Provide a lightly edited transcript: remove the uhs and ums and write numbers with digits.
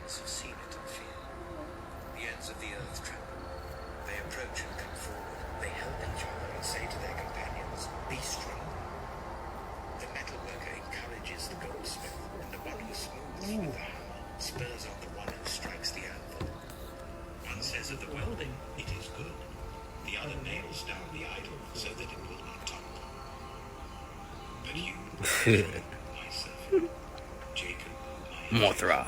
mortals have seen it and fear. The ends of the earth tremble. They approach and come forward. They help each other and say to their companions, "Be strong." The metalworker encourages the goldsmith, and the one who smooths with the hammer spurs on the one who strikes the anvil. One says of the welding, "It is good." The other nails down the idol so that it will not tumble. But you, my servant, Jacob, my Mothra.